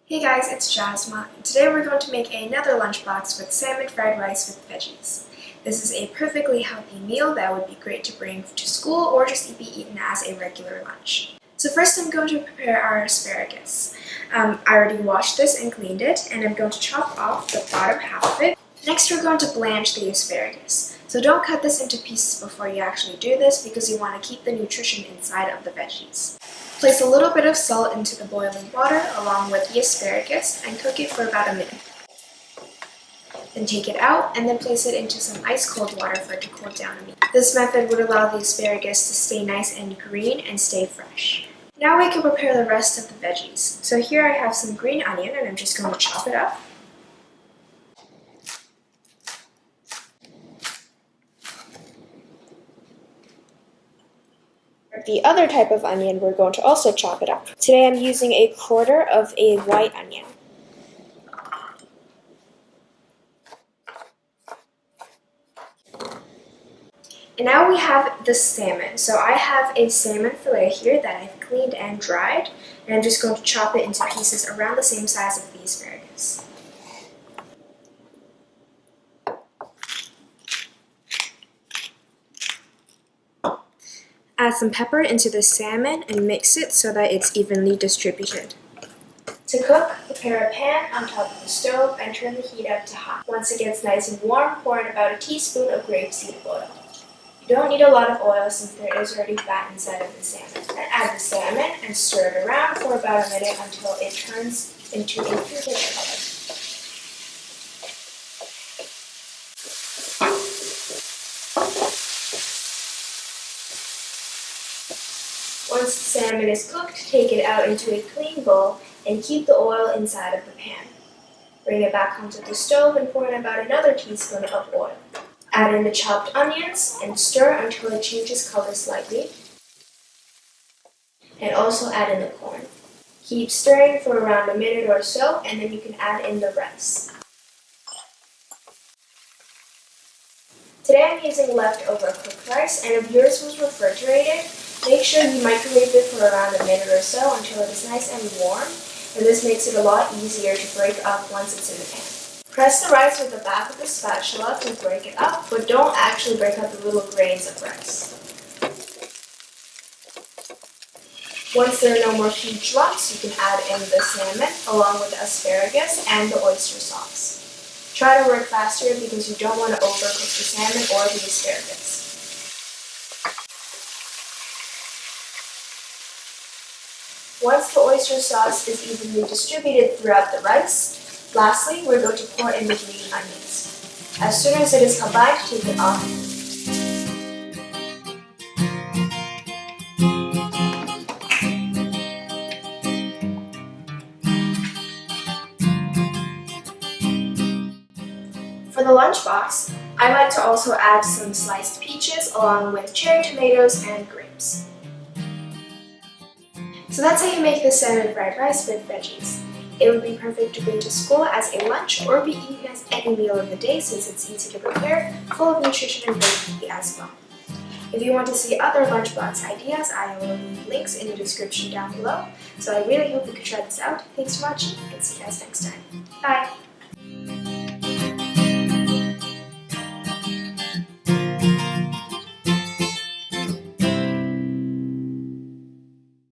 Hey guys, it's Jasma, and today we're going to make another lunchbox with salmon fried rice with veggies. This is a perfectly healthy meal that would be great to bring to school or just be eaten as a regular lunch. So first I'm going to prepare our asparagus. I already washed this and cleaned it, and I'm going to chop off the bottom half of it. Next we're going to blanch the asparagus. So don't cut this into pieces before you actually do this because you want to keep the nutrition inside of the veggies. Place a little bit of salt into the boiling water along with the asparagus and cook it for about a minute. Then take it out and then place it into some ice cold water for it to cool down a bit. This method would allow the asparagus to stay nice and green and stay fresh. Now we can prepare the rest of the veggies. So here I have some green onion and I'm just going to chop it up. The other type of onion, we're going to also chop it up. Today I'm using a quarter of a white onion. And now we have the salmon. So I have a salmon fillet here that I've cleaned and dried, and I'm just going to chop it into pieces around the same size of the asparagus. Add some pepper into the salmon and mix it so that it's evenly distributed. To cook, prepare a pan on top of the stove and turn the heat up to hot. Once it gets nice and warm, pour in about a teaspoon of grapeseed oil. You don't need a lot of oil since there is already fat inside of the salmon. Then add the salmon and stir it around for about a minute until it turns into a pinkish color. Once the salmon is cooked, take it out into a clean bowl and keep the oil inside of the pan. Bring it back onto the stove and pour in about another teaspoon of oil. Add in the chopped onions and stir until it changes color slightly. And also add in the corn. Keep stirring for around a minute or so and then you can add in the rice. Today I'm using leftover cooked rice, and if yours was refrigerated, make sure you microwave it for around a minute or so until it is nice and warm, and this makes it a lot easier to break up once it's in the pan. Press the rice with the back of the spatula to break it up, but don't actually break up the little grains of rice. Once there are no more huge lumps, you can add in the salmon along with the asparagus and the oyster sauce. Try to work faster because you don't want to overcook the salmon or the asparagus. Once the oyster sauce is evenly distributed throughout the rice, lastly, we're going to pour in the green onions. As soon as it is combined, take it off. For the lunchbox, I like to also add some sliced peaches along with cherry tomatoes and grapes. So that's how you make the salmon fried rice with veggies. It would be perfect to bring to school as a lunch or be eaten as any meal of the day since it's easy to prepare, full of nutrition and very as well. If you want to see other lunchbox ideas, I will leave links in the description down below. So I really hope you could try this out. Thanks for watching and see you guys next time. Bye!